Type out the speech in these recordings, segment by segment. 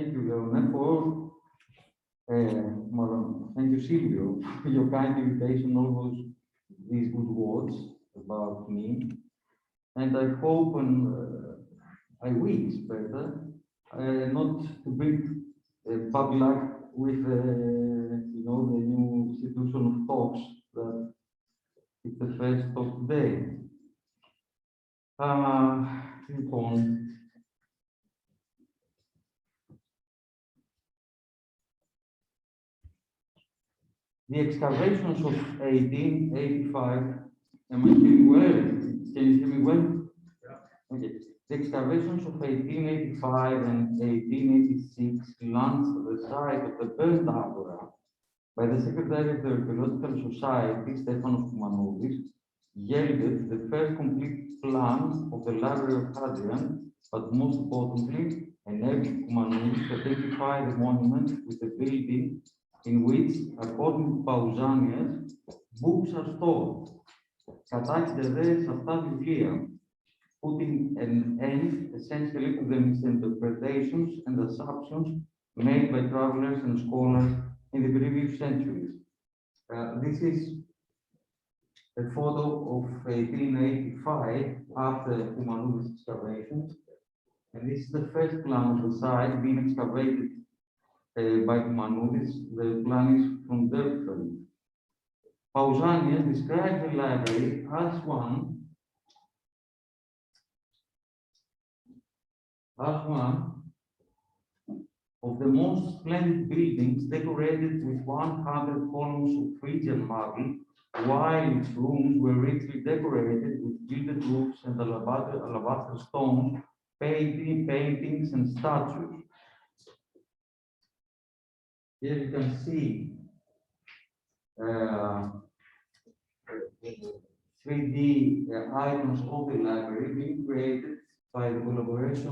Thank you, Leone, for thank you, Silvio, for your kind invitation, all these good words about me. And I hope and I wish better not to bring bad luck with you know, the new institution of talks that is the first of today. The excavations of 1885, am I hearing well? Can you hear me well? Yeah. Okay. The excavations of 1885 and 1886 launched the site of the burnt agora by the Secretary of the Archaeological Society, Stefanos Koumanoudis, yielded the first complete plan of the library of Hadrian, but most importantly, enabled Koumanoudis to identify the monument with the building in which, according to Pausanias, books are stored. Κατάγεται δε σε αυτά βιβλία, putting an end essentially to the misinterpretations and assumptions made by travelers and scholars in the previous centuries. This is a photo of 1885 after Koumanoudis' excavations, and this is the first plan of the site being excavated by Koumanoudis. The plan is from Dott. Pausanias describes the library as one of the most splendid buildings decorated with 100 columns of Phrygian marble, while its rooms were richly decorated with gilded roofs and alabaster stones, paintings and statues. Here you can see 3D icons of the library being created by the collaboration of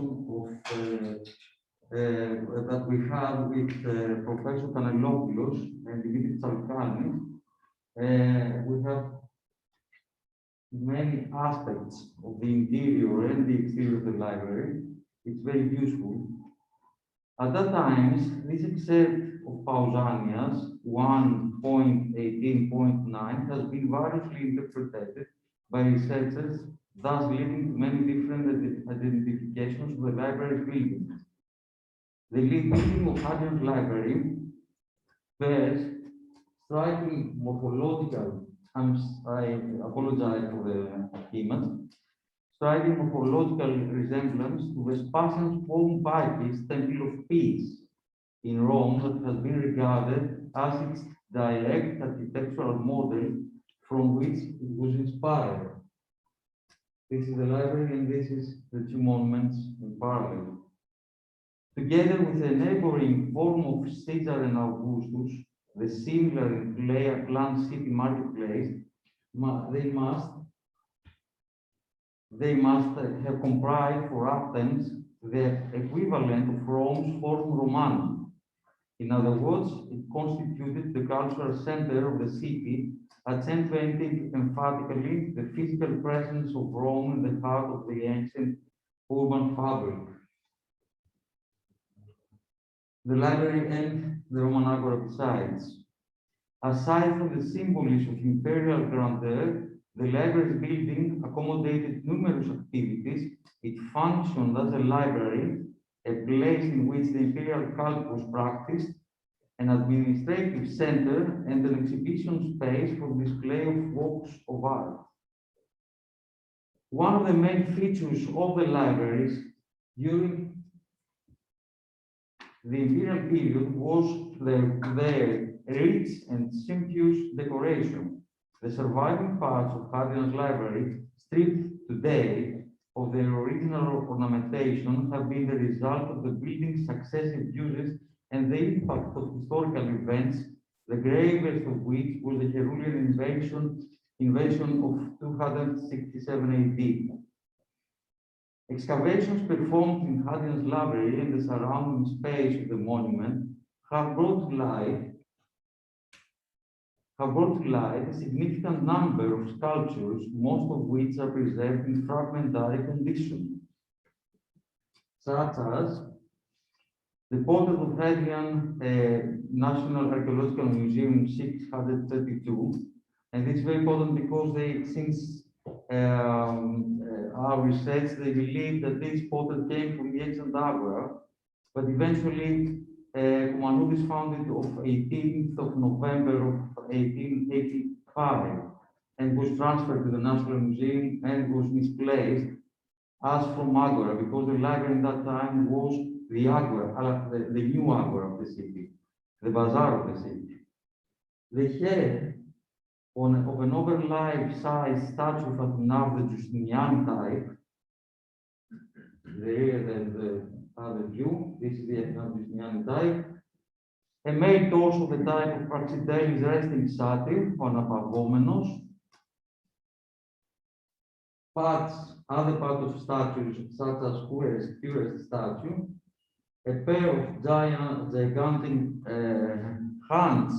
that we have with Professor Kanellopoulos and Dimitris. We have many aspects of the interior and the exterior of the library. It's very useful. At that time, this excerpt of Pausanias 1.18.9 has been variously interpreted by researchers, thus leading to many different identifications of the library's buildings. The lead building of Hadrian's library bears striking morphological, I apologize for the image, striking morphological resemblance to Vespasian's home Vitis Temple of Peace in Rome, that has been regarded as its direct architectural model from which it was inspired. This is the library, and this is the two monuments in parallel. Together with the neighboring form of Caesar and Augustus, the similar in planned city marketplace, they must have comprised for Athens the equivalent of Rome's Forum Romanum. In other words, it constituted the cultural center of the city, accentuating emphatically the physical presence of Rome in the heart of the ancient urban fabric. The library and the Roman Agora besides. Aside from the symbolism of imperial grandeur, the library's building accommodated numerous activities. It functioned as a library, a place in which the imperial cult was practiced, an administrative center, and an exhibition space for display of works of art. One of the main features of the libraries during the imperial period was their rich and sumptuous decoration. The surviving parts of Hadrian's library, stripped today of their original ornamentation, have been the result of the building's successive uses and the impact of historical events, the gravest of which was the Herculean invasion of 267 AD. Excavations performed in Hadrian's library and the surrounding space of the monument have brought to light a significant number of sculptures, most of which are preserved in fragmentary condition, such as The portrait of Hadrian, National Archeological Museum 632, and it's very important because since our research, they believe that this portrait came from the ancient Agora, but eventually Kumanut is founded of 18th of November of 1885 and was transferred to the National Museum and was misplaced as from Agora, because the library in that time was the Agora, the new Agora of the city, the bazaar of the city. The head of an over-life-size statue of Atene of the Justinian type, the other view, this is the Justinian type. A male torso of the type of Praxiteles resting satyr on Apavomenos. Other parts of statues, such as Curious statue, a pair of gigantic hands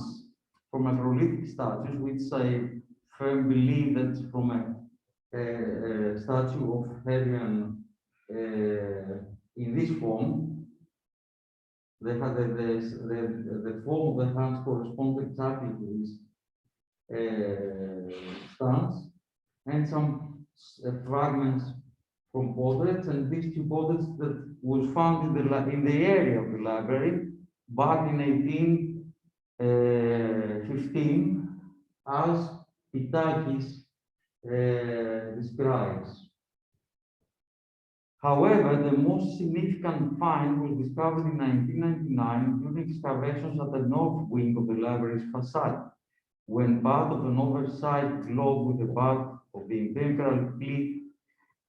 from Acrolytic statues, which I firmly believe that's from a statue of Hadrian in this form. They had the form of the hands correspond exactly to this stance, and some fragments from portraits, and these two portraits that was found in the area of the library back in 1815, as Pitakis describes. However, the most significant find was discovered in 1999 during excavations at the north wing of the library's facade, when part of an oversized globe with a part of the imperial fleet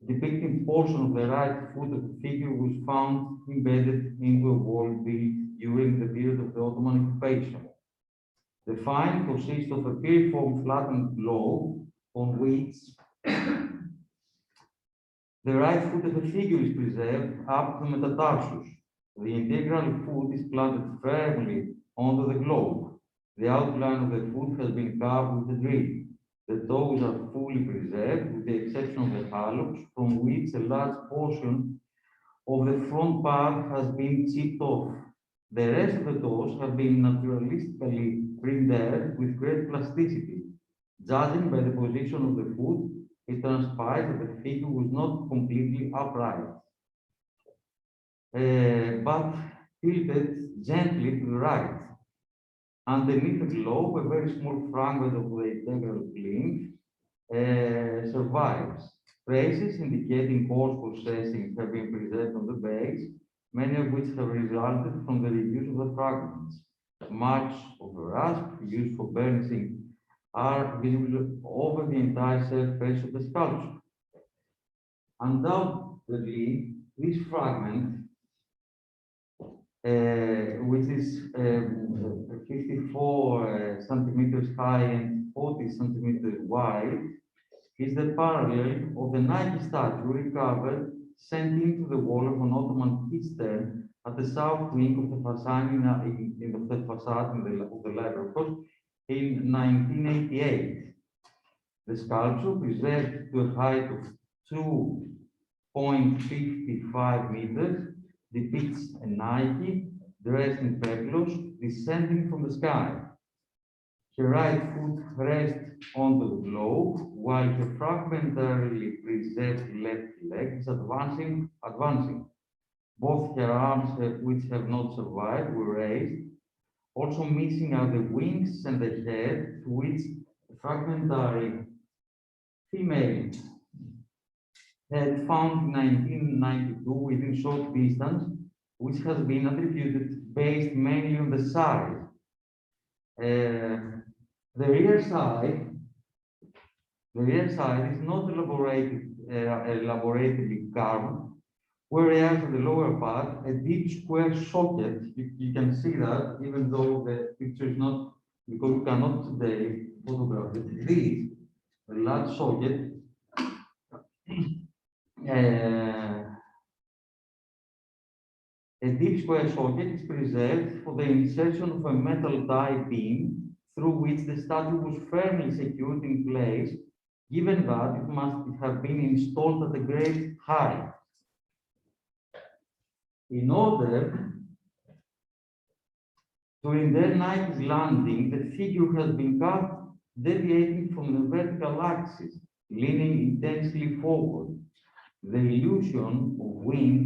depicting portion of the right foot of the figure was found embedded into a wall built during the period of the Ottoman occupation. The find consists of a piriform flattened globe on which the right foot of the figure is preserved up to the metatarsus. The integral foot is planted firmly onto the globe. The outline of the foot has been carved with a drill. The toes are fully preserved, with the exception of the hallux, from which a large portion of the front part has been chipped off. The rest of the toes have been naturalistically rendered with great plasticity. Judging by the position of the foot, it transpires that the figure was not completely upright, but tilted gently to the right. Underneath the globe, a very small fragment of the integral plinth survives. Traces indicating coarse processing have been preserved on the base, many of which have resulted from the reuse of the fragments. Marks of the rasp used for burnishing are visible over the entire surface of the sculpture. Undoubtedly, this fragment, which is 54 centimeters high and 40 centimeters wide, is the parallel of the Nike statue recovered sent into the wall of an Ottoman cistern at the south wing of the facade of the library, of course, in 1988. The sculpture, preserved to a height of 2.55 meters, depicts a Nike dressed in peplos descending from the sky. Her right foot rests onto the globe, while the fragmentarily preserved left leg is advancing. Both her arms, which have not survived, were raised. Also missing are the wings and the head, to which the fragmentary female head found in 1992 within short distance, which has been attributed based mainly on the size. The rear side is not elaborately carved, whereas in the lower part, a deep square socket, you can see that, even though the picture is not, because we cannot today photograph it. This, a large socket, a deep square socket is preserved for the insertion of a metal tie beam through which the statue was firmly secured in place, given that it must have been installed at a great height. In order During their night's landing, the figure has been cut deviating from the vertical axis, leaning intensely forward. The illusion of wind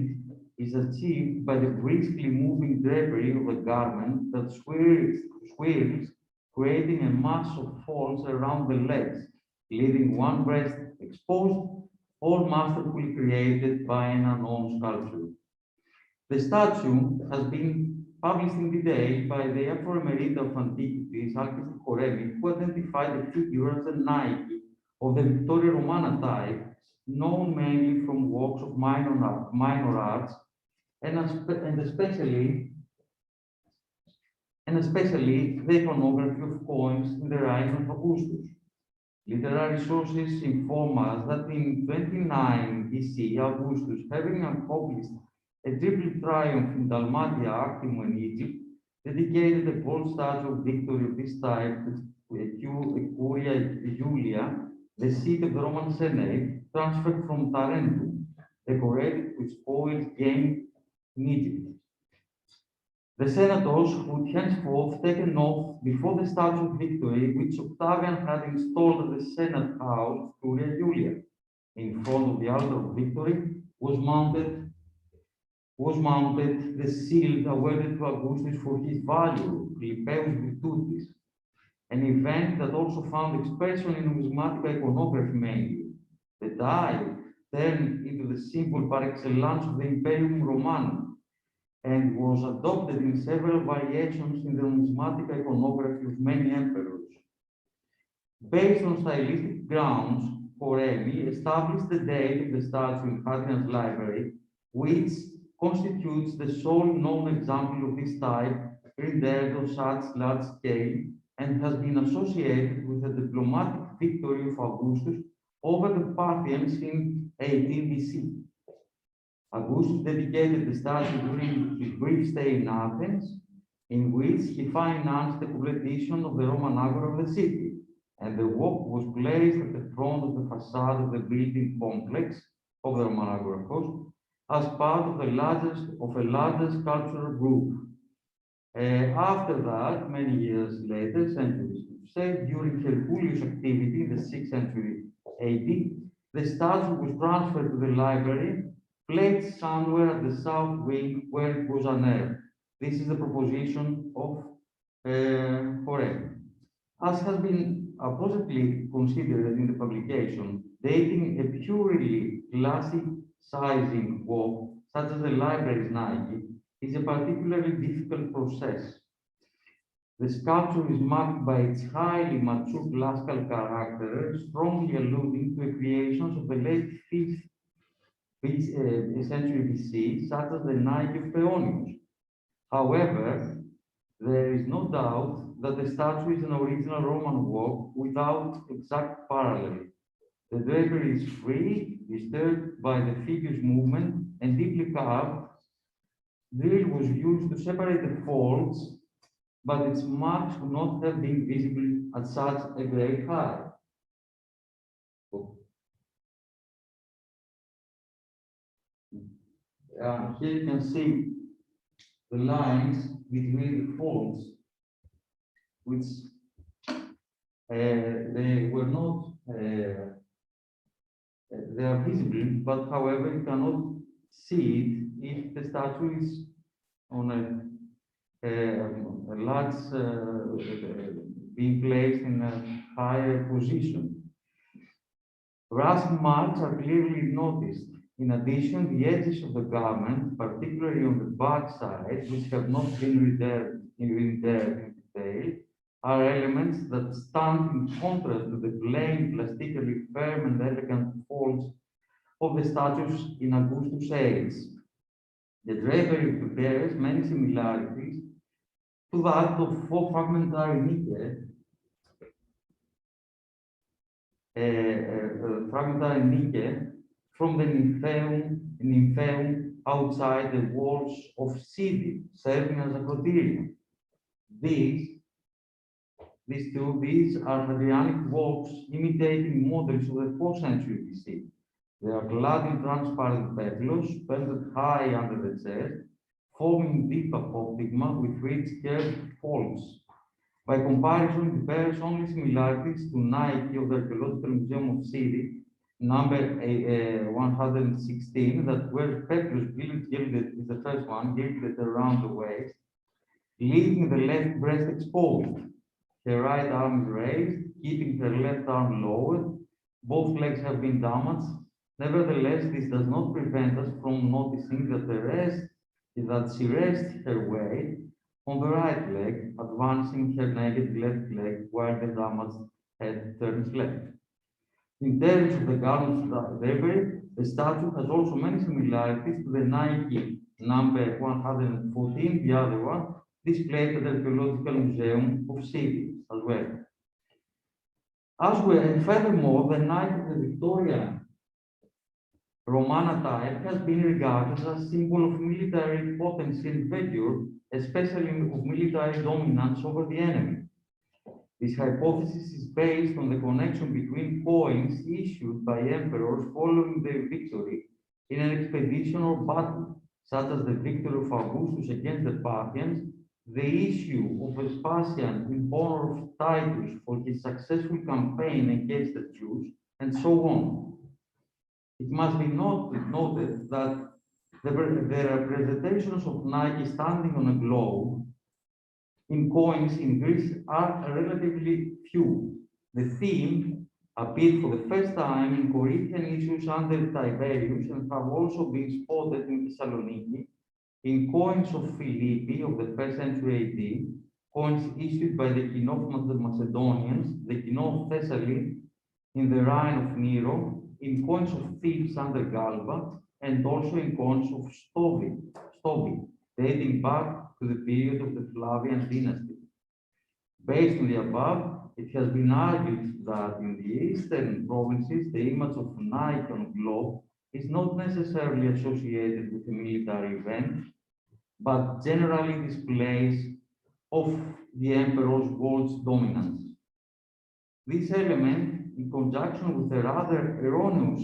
is achieved by the briskly moving drapery of a garment that swirls, creating a mass of folds around the legs, leaving one breast exposed, all masterfully created by an unknown sculptor. The statue has been published in detail by the Eforia of Antichità, Archeologica, who identified the figure as a Nike of the Victoria Romana type, known mainly from works of minor arts, and especially the iconography of coins in the reign of Augustus. Literary sources inform us that in 29 BC, Augustus, having accomplished a triple triumph in Dalmatia, Actium, and Egypt, dedicated a gold statue of victory of this type to Eforia Julia, the seat of the Roman Senate, transferred from Tarentum, decorated with spoils gained in Egypt. The senators would henceforth taken off before the statue of victory, which Octavian had installed at the Senate house, Curia Julia. In front of the altar of victory was mounted the shield awarded to Augustus for his value, Philippeus Virtutis, an event that also found expression in numismatic iconography mainly. The die turned into the symbol par excellence of the Imperium Romanum, and was adopted in several variations in the numismatic iconography of many emperors. Based on stylistic grounds, Poremi established the date of the statue in Hadrian's library, which constitutes the sole known example of this type rendered on such large scale, and has been associated with the diplomatic victory of Augustus over the Parthians in 18 BC. Augustus dedicated the statue during his brief stay in Athens, in which he financed the completion of the Roman Agora of the city, and the work was placed at the front of the facade of the building complex of the Roman Agora as part of a larger sculptural group. After that, many years later, centuries say, during Herculeus' activity in the 6th century AD, the statue was transferred to the library, placed somewhere at the south wing where it was unearthed. This is the proposition of Poremi. As has been appositely considered in the publication, dating a purely classic sizing work, such as the library's Nike, is a particularly difficult process. The sculpture is marked by its highly mature classical character, strongly alluding to creations of the late 5th century BC, such as the Nike of Theonius. However, there is no doubt that the statue is an original Roman work without exact parallel. The drapery is free, disturbed by the figure's movement, and deeply carved. Drill was used to separate the folds, but its marks would not have been visible at such a great height. Here you can see the lines between the folds, which they were not, they are visible, but however, you cannot see it if the statue is on a large, being placed in a higher position. Rust marks are clearly noticed. In addition, the edges of the garment, particularly on the back side, which have not been rendered in detail, are elements that stand in contrast to the plain, plastically firm and elegant folds of the statues in Augustus' age. The drapery bears many similarities to that of four fragmentary Nike, from the Nymphaeum outside the walls of Sidi, serving as a cotillion. These are Hadrianic works imitating models of the 4th century BC. They are clad in transparent peplos, suspended high under the chest, forming deep apoptygma with rich curved folds. By comparison, it bears only similarities to Nike of the Archaeological Museum of City, number 116, that were peplous gilded is the first one, gilded around the waist, leaving the left breast exposed. Her right arm is raised, keeping her left arm lowered. Both legs have been damaged. Nevertheless, this does not prevent us from noticing that she rests her weight on the right leg, advancing her naked left leg while the damaged head turns left. In terms of the garment drapery, the statue has also many similarities to the Nike number 114, the other one, displayed at the Archaeological Museum of City as well. Furthermore, the Nike of the Victorian Romana type has been regarded as a symbol of military potency and vigor, especially of military dominance over the enemy. This hypothesis is based on the connection between coins issued by emperors following their victory in an expedition or battle, such as the victory of Augustus against the Parthians, the issue of Vespasian in honor of Titus for his successful campaign against the Jews, and so on. It must be noted that the representations of Nike standing on a globe in coins in Greece are relatively few. The theme appeared for the first time in Corinthian issues under Tiberius and have also been spotted in Thessaloniki, in coins of Philippi of the 1st century AD, coins issued by the Kino of the Macedonians, the Kino of Thessaly, in the Rhine of Nero, in coins of Thebes under Galba, and also in coins of Stobi, dating back to the period of the Flavian dynasty. Based on the above, it has been argued that in the eastern provinces, the image of Nike on globe is not necessarily associated with a military event, but generally displays of the emperor's world's dominance. This element, in conjunction with a rather erroneous,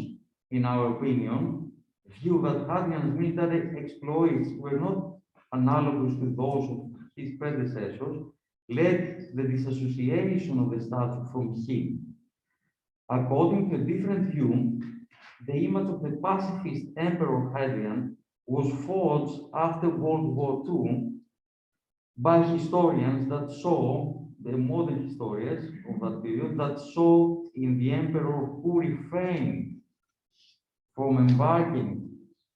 in our opinion, view that Hadrian's military exploits were not analogous to those of his predecessors, led the disassociation of the statue from him. According to a different view, the image of the pacifist Emperor Hadrian was forged after World War II by historians that saw, the modern historians of that period, that saw in the emperor who refrained from embarking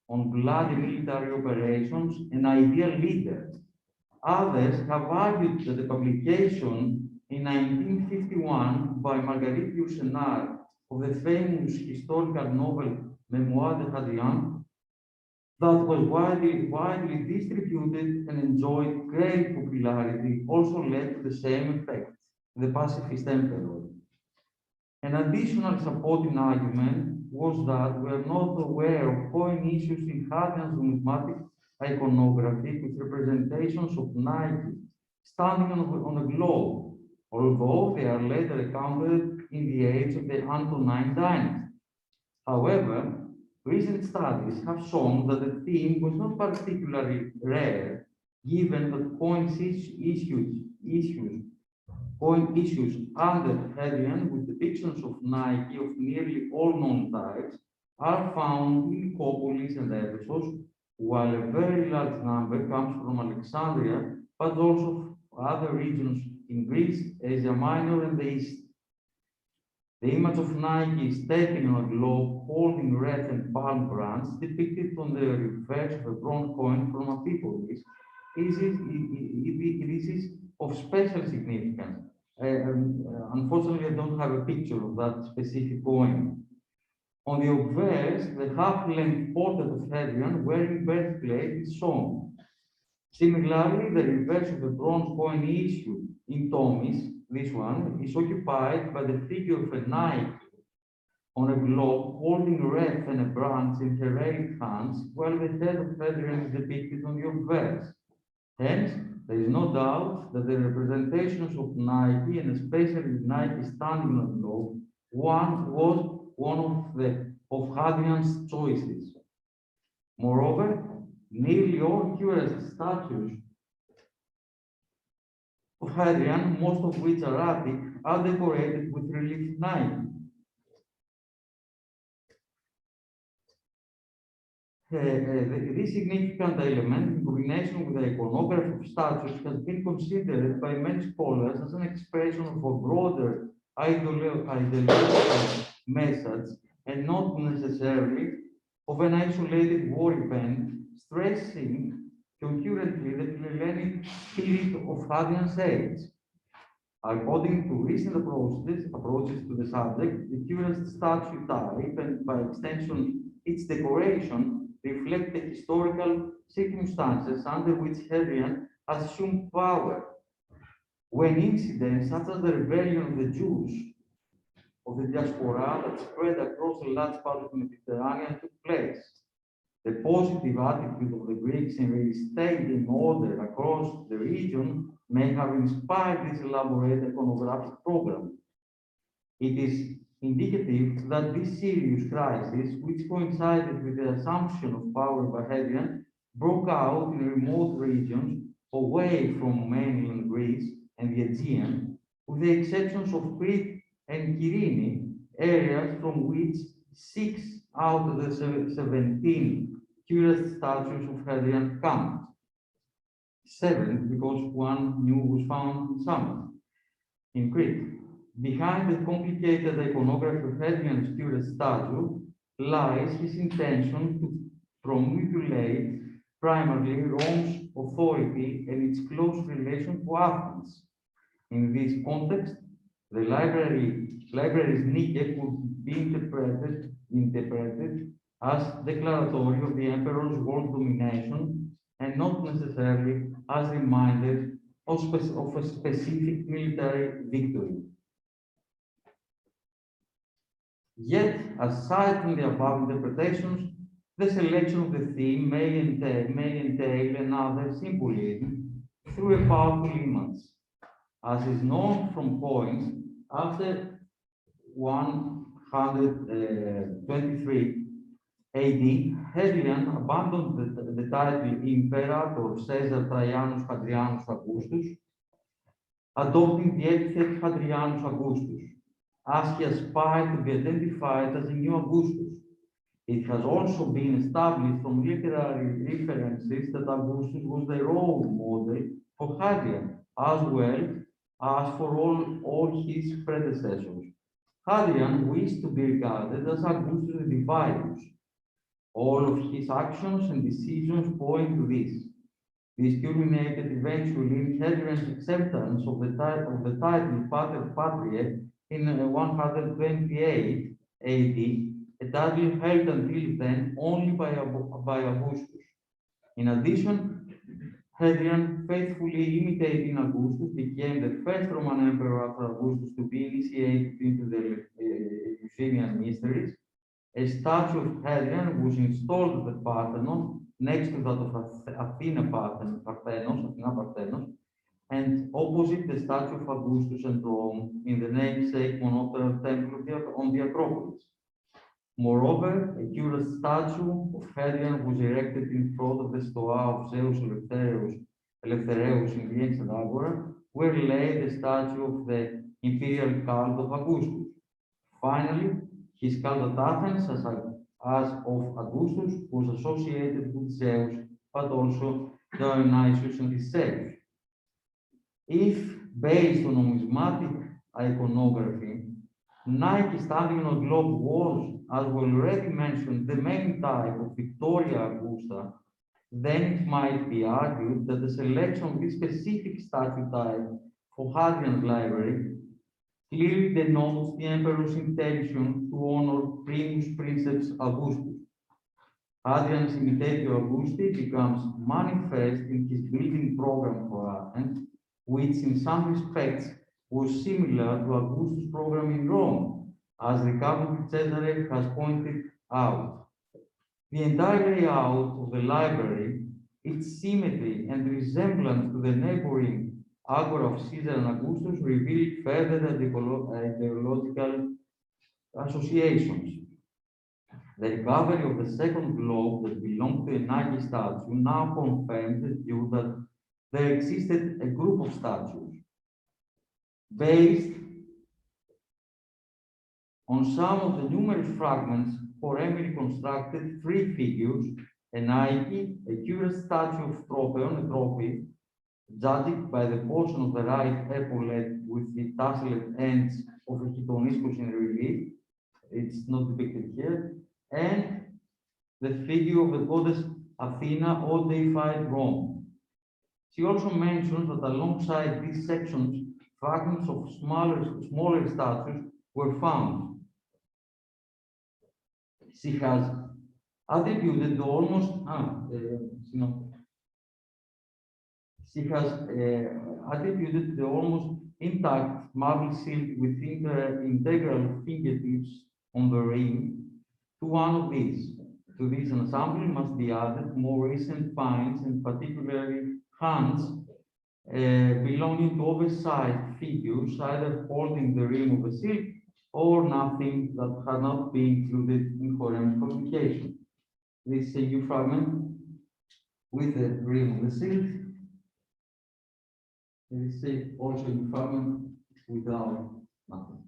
on bloody military operations an ideal leader. Others have argued that the publication in 1951 by Marguerite Yourcenar of the famous historical novel Memoires de Hadrian, that was widely distributed and enjoyed great popularity, also led to the same effect, the pacifist emperor. An additional supporting argument was that we are not aware of coin issues in Hadrian's numismatic iconography with representations of Nike standing on a globe, although they are later accounted in the age of the Antonine dynasty. However, recent studies have shown that the theme was not particularly rare, given that coin issues under Hadrian with depictions of Nike of nearly all known types are found in Nicopolis and Ephesus, while a very large number comes from Alexandria, but also other regions in Greece, Asia Minor, and the East. The image of Nike is taken on a globe holding wreath and palm branch, depicted on the reverse of a bronze coin from Amphipolis. This is of special significance. Unfortunately, I don't have a picture of that specific coin. On the obverse, the half-length portrait of Hadrian wearing breastplate is shown. Similarly, the reverse of a bronze coin issued in Tomis, this one, is occupied by the figure of a Nike on a globe holding a wreath and a branch in her right hands, while the head of Hadrian is depicted on the obverse. Hence, there is no doubt that the representations of Nike, and especially Nike standing on the globe, was one of Hadrian's choices. Moreover, nearly all curious statues of Hadrian, most of which are Attic, are decorated with relief knife. This significant element, in combination with the iconography of statues, has been considered by many scholars as an expression of a broader ideological message and not necessarily of an isolated war event, stressing concurrently the Hellenic spirit of Hadrian's age. According to recent approaches to the subject, the curious statue type and by extension its decoration reflect the historical circumstances under which Hadrian assumed power, when incidents such as the rebellion of the Jews of the diaspora that spread across a large part of the Mediterranean took place. The positive attitude of the Greeks in restating order across the region may have inspired this elaborate iconographic program. It is indicative that this serious crisis, which coincided with the assumption of power by Hadrian, broke out in remote regions away from mainland Greece and the Aegean, with the exceptions of Crete and Kyrene, areas from which 6 out of the 17 curious statues of Hadrian come. 7, because one new was found in summer in Crete. Behind the complicated iconography of Hadrian's curious statue lies his intention to promulgate primarily Rome's authority and its close relation to Athens. In this context, the library's Nike could be interpreted as declaratory of the emperor's world domination and not necessarily as reminders of a specific military victory. Yet, aside from the above interpretations, the selection of the theme may entail another symbolism through a powerful image. As is known from coins, after 123 AD, Hadrian abandoned the title Imperator Caesar Trajanus Hadrianus Augustus, adopting the epithet Hadrianus Augustus, as he aspired to be identified as a new Augustus. It has also been established from literary references that Augustus was the role model for Hadrian, as well as for all his predecessors. Hadrian wished to be regarded as Augustus the Divinus. All of his actions and decisions point to this. This culminated eventually in Hadrian's acceptance of the title Pater Patriae in 128 AD, a title held until then only by Augustus. In addition, Hadrian, faithfully imitating Augustus, became the first Roman emperor after Augustus to be initiated into the Eleusinian mysteries. A statue of Hadrian was installed at the Parthenon, next to that of Athena Parthenos, and opposite the statue of Augustus and Rome in the namesake monopteral temple on the Acropolis. Moreover, a curious statue of Hadrian was erected in front of the Stoa of Zeus Elefthereus in the ancient Agora, where lay the statue of the imperial cult of Augustus. Finally, his cult at Athens, as of Augustus, was associated with Zeus, but also Dionysius and his self. If based on numismatic iconography, Nike standing on a globe was, as we already mentioned, the main type of Victoria Augusta, then it might be argued that the selection of this specific statue type for Hadrian's library clearly denotes the emperor's intention to honor Primus Princeps Augustus. Hadrian's imitatio Augusti becomes manifest in his building program for Athens, which in some respects was similar to Augustus' program in Rome, as the Catholic Cesare has pointed out. The entire layout of the library, its symmetry and resemblance to the neighboring Agora of Caesar and Augustus revealed further ideological associations. The recovery of the second globe that belonged to a Nike statue now confirms the view that there existed a group of statues based on some of the numerous fragments. Poremi reconstructed three figures: a Nike, a curious statue of Tropeon, a trophy, judging by the portion of the right epaulette with the tasseled ends of a Chitoniscus in relief. It's not depicted here. And the figure of the goddess Athena, all deified Rome. She also mentions that alongside these sections, fragments of smaller statues were found. She has attributed the almost attributed the almost intact marble silk with integral fingertips on the ring to one of these. To this ensemble must be added more recent finds, and particularly hands belonging to oversized figures, either holding the ring of the silk or nothing that had not been included in Poremi's publication. This is a new fragment with the ring of the silk. There is also a fragment without nothing.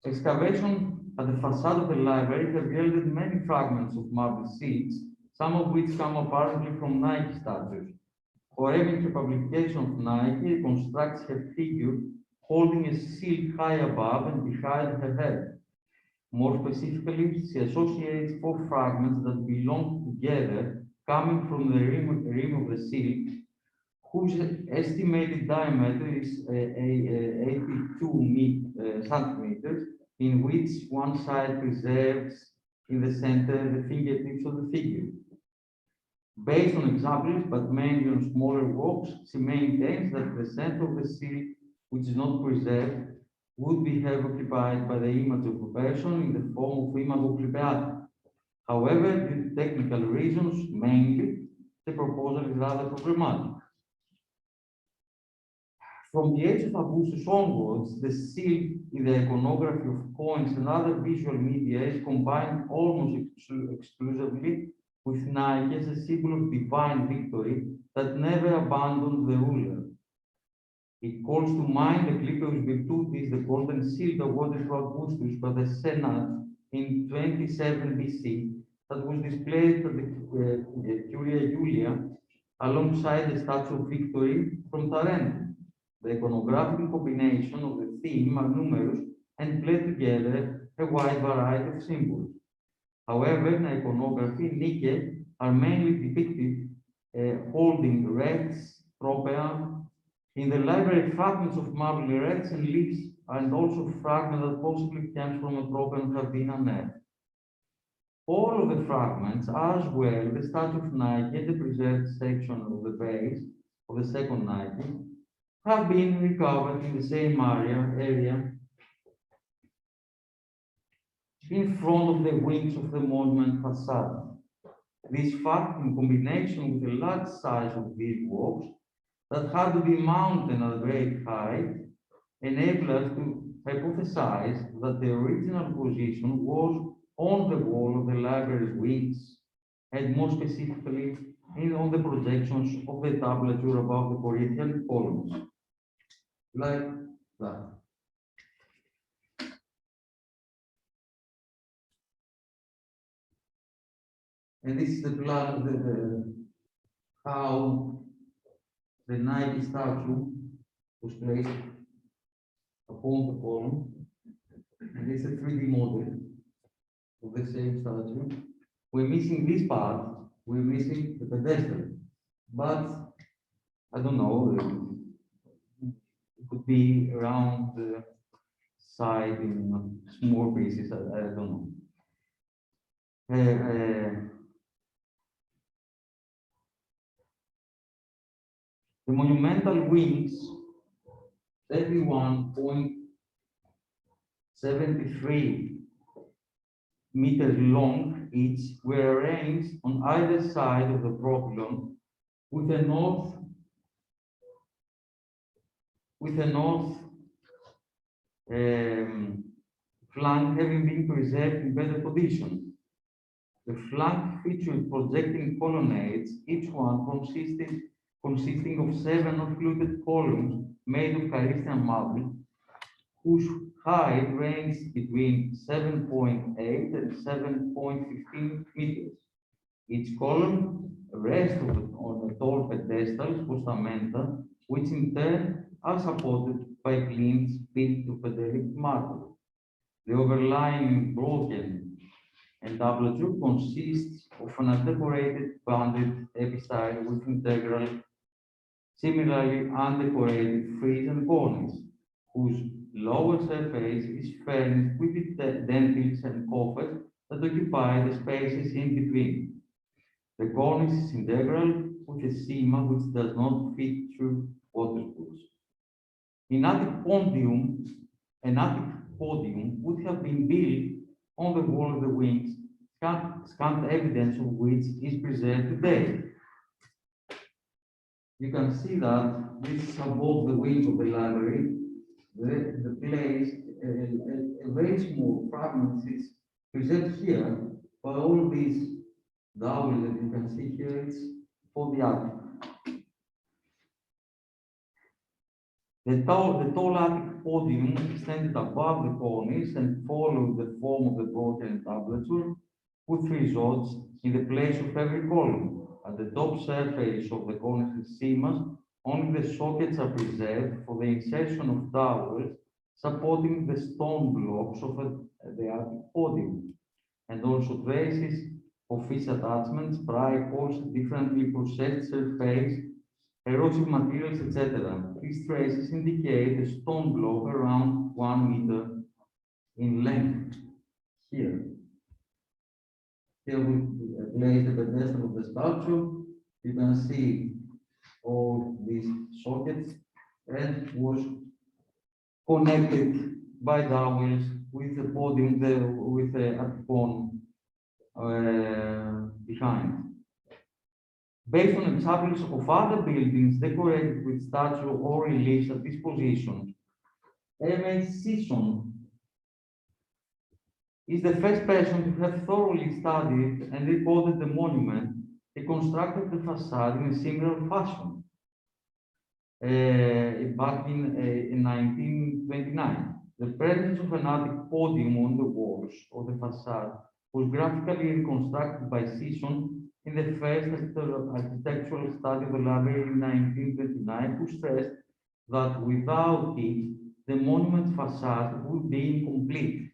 Excavation at the facade of the library have yielded many fragments of marble silks, some of which come apparently from Nike statues. Poremi's publication of Nike reconstructs her figure holding a silk high above and behind her head. More specifically, she associates four fragments that belong together, coming from the rim of the silk, whose estimated diameter is 82 centimeters, in which one side preserves in the center the fingertips of the figure. Based on examples, but mainly on smaller works, she maintains that the center of the silk, which is not preserved, would be occupied by the image of a person in the form of imago clipeata. However, due to technical reasons, mainly, the proposal is rather problematic. From the age of Augustus onwards, the silk in the iconography of coins and other visual media is combined almost exclusively with Nike as a symbol of divine victory that never abandoned the ruler. It calls to mind the Clipeus Virtutis, the golden shield awarded to Augustus by the Senate in 27 BC, that was displayed at the Curia Julia alongside the statue of victory from Tarentum. The iconographic combination of the theme are numerous and play together a wide variety of symbols. However, in iconography, Nike are mainly depicted holding wreaths, tropea. In the library, fragments of marble wreaths and leaves, and also fragments that possibly came from a tropeon have been unearthed. All of the fragments, as well the statue of Nike and the preserved section of the base of the second Nike, have been recovered in the same area in front of the wings of the monument facade. This fact, in combination with the large size of these works that had to be mounted at a great height, enabled us to hypothesize that the original position was on the wall of the library's wings, and more specifically on the projections of the tablature above the Corinthian columns, like that. And this is the plan, how the Nike statue was placed upon the column. And this is a 3D model of the same statue. We're missing this part, we're missing the pedestal. But I don't know, it could be around the side in small pieces, I don't know. The monumental wings, 31.73 meters long each, were arranged on either side of the propylon with a north flank having been preserved in better condition. The flank featured projecting colonnades, each one consisting of 7 occluded columns made of Carystian marble, whose height ranged between 7.8 and 7.15 meters. Each column rests on a tall pedestal, postamenta, which in turn are supported by plinths built of pedelic marble. The overlying broken entablature consists of an undecorated banded epistyle with integral, similarly undecorated frieze and cornice, whose lower surface is furnished with dentils and coffers that occupy the spaces in between. The cornice is integral with a sima which does not fit through waterspouts. An Attic podium would have been built on the wall of the wings, scant evidence of which is preserved today. You can see that this is above the wing of the library. The place, a very small fragment is preserved here, but all these dowels that you can see here, it's for the attic. The tall attic podium extended above the cornice and followed the form of the broken entablature, with results in the place of every column. At the top surface of the cornice's simas, only the sockets are preserved for the insertion of dowels supporting the stone blocks of the attic podium, and also traces of fish attachments, pry holes, differently processed surface, erosive materials, etc. These traces indicate a stone block around 1 meter in length. Here we place the pedestal of the sculpture. You can see all these sockets and was connected by dowels with the podium, with the atticon behind. Based on examples of other buildings decorated with statue or reliefs at this position, M.A. Sisson is the first person to have thoroughly studied and recorded the monument. He constructed the facade in a similar fashion back in 1929. The presence of an attic podium on the walls of the facade was graphically reconstructed by Sisson in the first architectural study of the library in 1929, who stressed that without it, the monument's facade would be incomplete.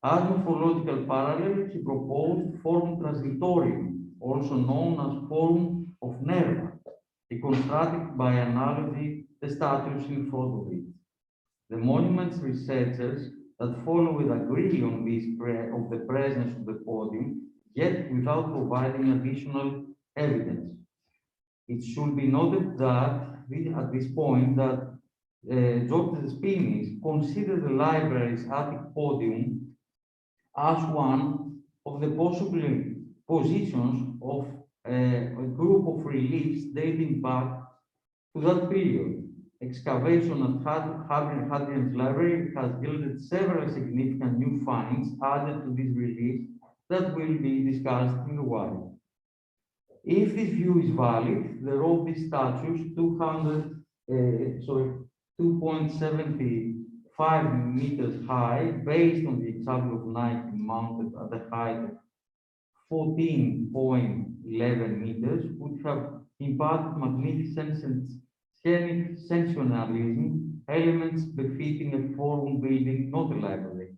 As morphological parallel, he proposed Forum Transitorium, also known as Forum of Nerva. He constructed by analogy the statues in front of it. The monument's researchers that followed agree on this of the presence of the podium, yet without providing additional evidence. It should be noted that at this point that George Spinis considered the library's attic podium as one of the possible positions of a group of reliefs dating back to that period. Excavation at Hadrian's library has yielded several significant new finds added to these reliefs that will be discussed in a while. If this view is valid, the row of these statues, 2.75 meters high, based on the example of Nike mounted at the height of 14.11 meters, would have imparted magnificence and scenic sensationalism, elements befitting a forum building, not a library.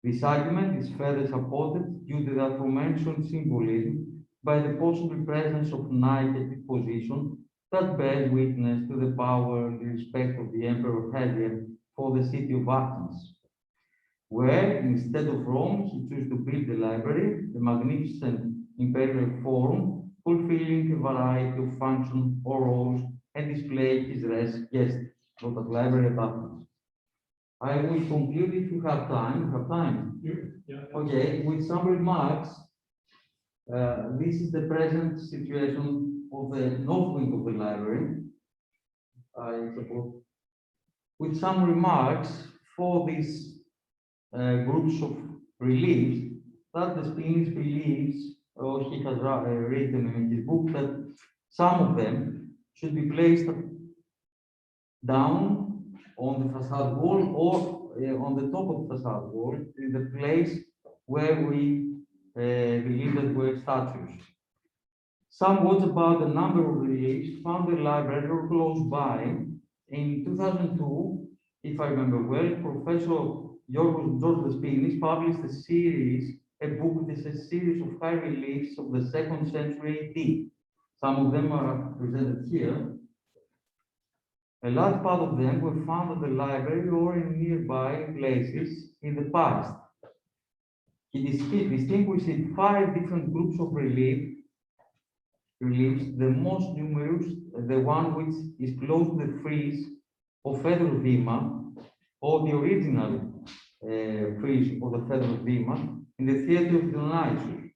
This argument is further supported due to the aforementioned symbolism by the possible presence of Nike position that bears witness to the power and respect of the Emperor Hadrian for the city of Athens, where instead of Rome, he chose to build the library, the magnificent imperial forum, fulfilling a variety of functions or roles and display his guests, not at library at Athens. I will conclude if you have time. You have time? Yeah. Okay, with some remarks. This is the present situation of the north wing of the library. I suppose. With some remarks for this groups of reliefs that the Sphinx believes, or he has written in his book, that some of them should be placed down on the facade wall or on the top of the facade wall in the place where we believe that were statues. Some words about the number of reliefs found in the library or close by. In 2002, if I remember well, Professor George Spinis published a book with a series of high reliefs of the 2nd century AD. Some of them are presented here. A large part of them were found at the library or in nearby places in the past. He distinguished 5 different groups of reliefs, the most numerous, the one which is close to the frieze of Fedor Vima, or the original frieze of the Fedor Vima in the theatre of Dionysus.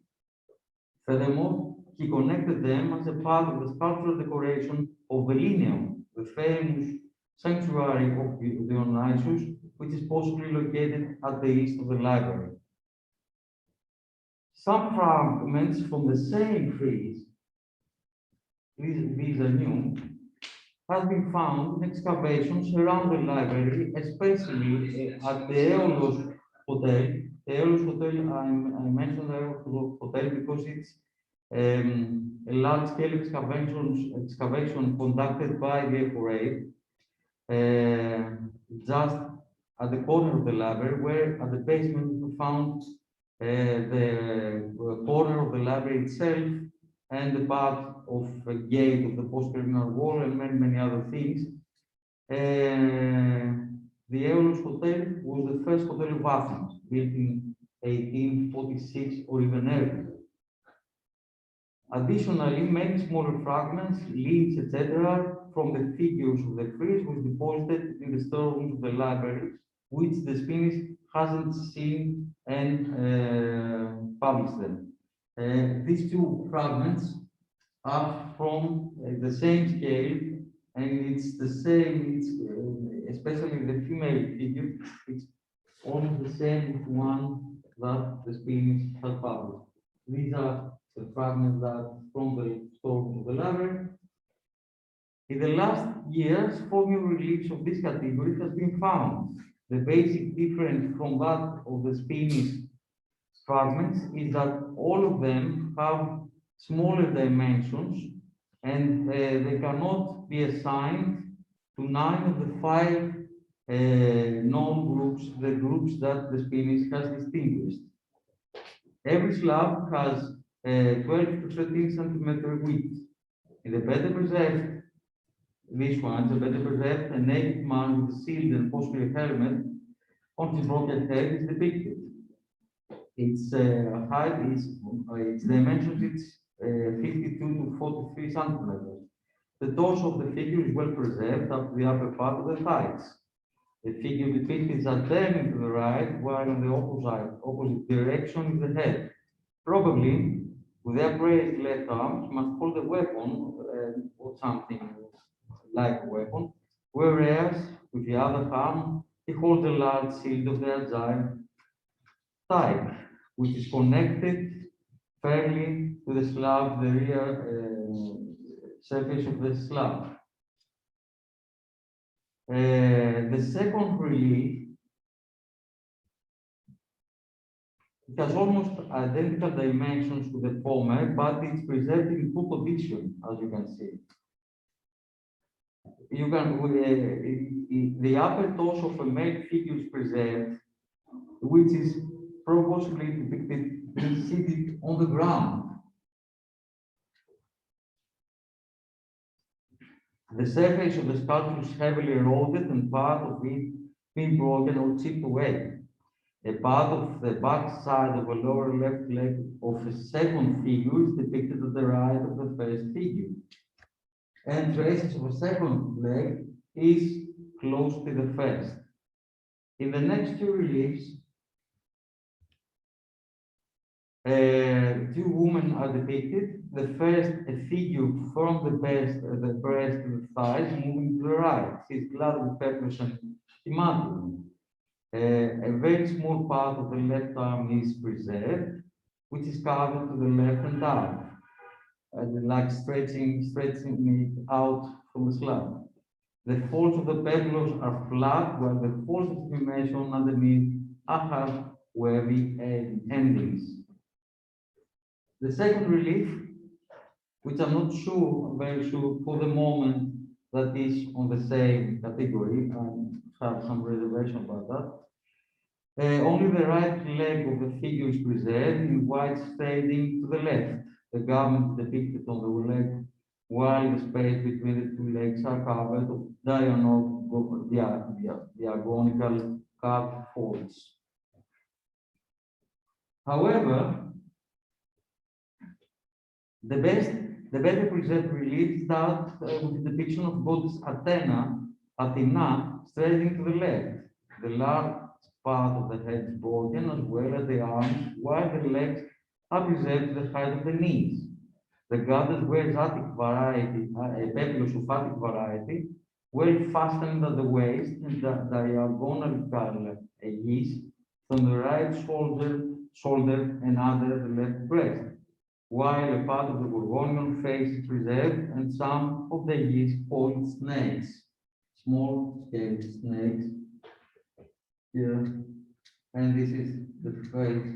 Furthermore, he connected them as a part of the sculptural decoration of Velineum, the famous sanctuary of Dionysus, which is possibly located at the east of the library. Some fragments from the same frieze, these are new, has been found in excavations around the library, especially at the Eolos Hotel. The Eolos Hotel, I mentioned the Eolos Hotel because it's a large-scale excavation conducted by the Eforia, just at the corner of the library, where at the basement we found the corner of the library itself and the part of a gate of the post-terminal wall and many other things. The Aeolus Hotel was the first hotel of Athens, built in 1846 or even earlier. Additionally, many smaller fragments, leads, etc., from the figures of the frieze was deposited in the storerooms of the library, which the Sphinx hasn't seen and published them. These 2 fragments are from the same scale, and it's the same, especially the female figure, it's almost the same as one that the Sphinx has published. These are the fragments that from the storage of the library. In the last years, 4 new reliefs of this category has been found. The basic difference from that of the Sphinx fragments is that all of them have smaller dimensions, and they cannot be assigned to 9 of the 5 known groups, the groups that the Sphinx has distinguished. Every slab has 12 to 13 centimeter width. In the better preserved, this one, the better preserved, a naked man with a shield and possibly a helmet on his broken head is depicted. Its height is, its dimensions, it's 52 to 43 centimeters. The torso of the figure is well preserved up to the upper part of the thighs. The figure depicted is turning to the right, while in the opposite direction is the head. Probably, with the upraised left arm, he must hold a weapon or something like a weapon, whereas with the other arm, he holds a large shield of the agile type, which is connected firmly to the slab, the rear surface of the slab. The second relief, it has almost identical dimensions to the former, but it's preserved in poor condition, as you can see. You can the upper torso of a male figure is preserved, which is possibly depicted seated on the ground. The surface of the sculpture is heavily eroded and part of it being broken or chipped away. A part of the back side of the lower left leg of the second figure is depicted at the right of the first figure. And traces of a second leg is close to the first. In the next 2 reliefs, 2 women are depicted. The first, a figure from the breast to the thighs, moving to the right. She is clad with purple and himantine. A very small part of the left arm is preserved, which is covered to the left and out, like stretching it out from the slab. The folds of the pebbles are flat, while the folds of the formation underneath have wavy endings. The second relief, which I'm not very sure for the moment, that is on the same category, and have some reservation about that. Only the right leg of the figure is preserved in white fading to the left. The garment depicted on the leg, while the space between the two legs are covered of diagonal carved folds. However, the better preserved relief is that with the depiction of goddess Athena, stretching to the left. The large part of the head is broken, as well as the arms, while the legs are preserved to the height of the knees. The goddess wears Attic variety, a peplos of Attic variety, well fastened at the waist and diagonal ease from the right shoulder and under the left breast, while a part of the Gorgonian face is preserved and some of the yeast point snakes, small scale snakes here, and this is the face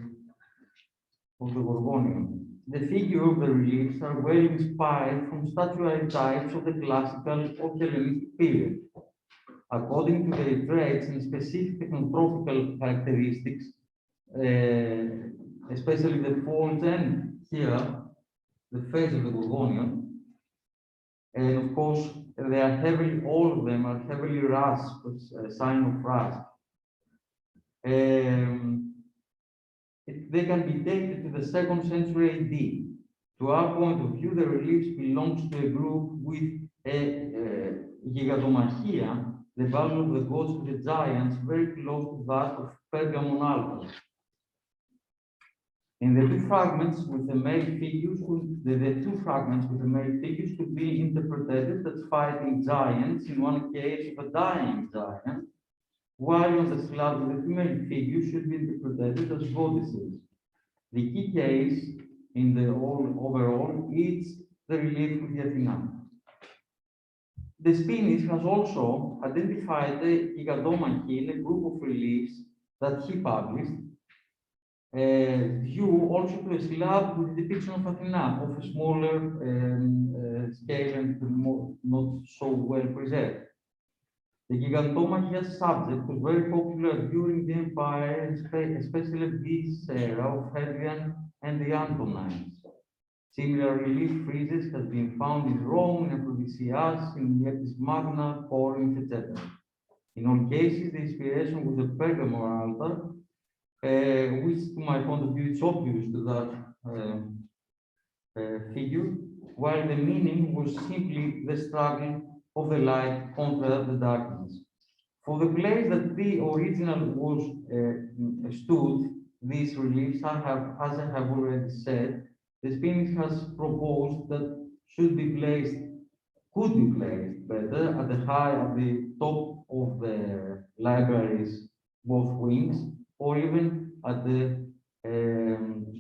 of the Gorgonian. The figure of the reliefs are well inspired from statuary types of the classical or Hellenistic period. According to their traits and specific technotropical characteristics, especially the folds and here, the face of the Gorgonian, and of course, they are heavily, all of them are heavily rasped, a sign of rasp. They can be dated to the 2nd century AD. To our point of view, the reliefs belongs to a group with a gigantomachia, the value of the gods of the giants, very close to that of Pergamon altars. In the two fragments with the male figures, could be interpreted as fighting giants, in one case of a dying giant, while on the slab with the female figures should be interpreted as goddesses. The key case in the overall is the relief with the Athena. The Spinis has also identified the gigantomachy in a group of reliefs that he published, due also to a slab with the depiction of Athena of a smaller scale and not so well preserved. The gigantomachy as subject was very popular during the empire, especially this era of Hadrian and the Antonines. Similar relief friezes has been found in Rome, in Aphrodisias, in Leptis Magna, Corinth, etc. In all cases, the inspiration was a Pergamon altar, which, to my point of view, is obvious to that figure, while the meaning was simply the struggle of the light contra the darkness. For the place that the original was stood, these reliefs, as I have already said, the Spinis has proposed that could be placed better at the top of the library's both wings, or even at the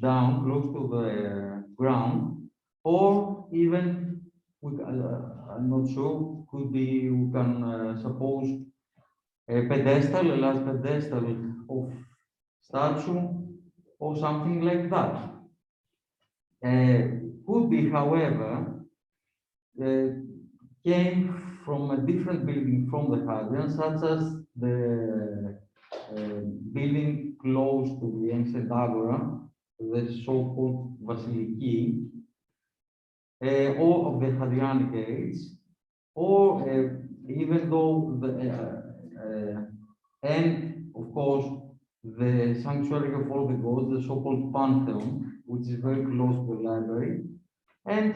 down close to the ground, or even I'm not sure, could be, we can suppose a pedestal, a large pedestal of statue or something like that. Could be, however, came from a different building from the Hadrian, such as the building close to the ancient Agora, the so-called Basiliki, or of the Hadrianic age, or even though and of course the sanctuary of all the gods, the so-called Pantheon, which is very close to the library, and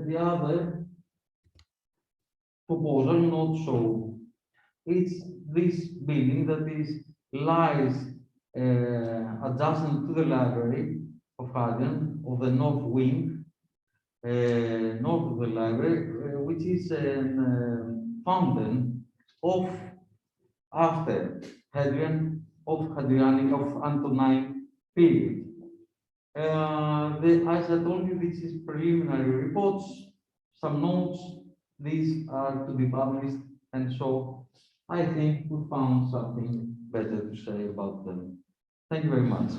the other proposal, not so. It's this building that lies adjacent to the library of Hadrian, of the north wing, north of the library, which is a fountain of, after Hadrian, of Hadrianic, of Antonine period. As I told you, this is preliminary reports, some notes. These are to be published, and so I think we found something better to say about them. Thank you very much.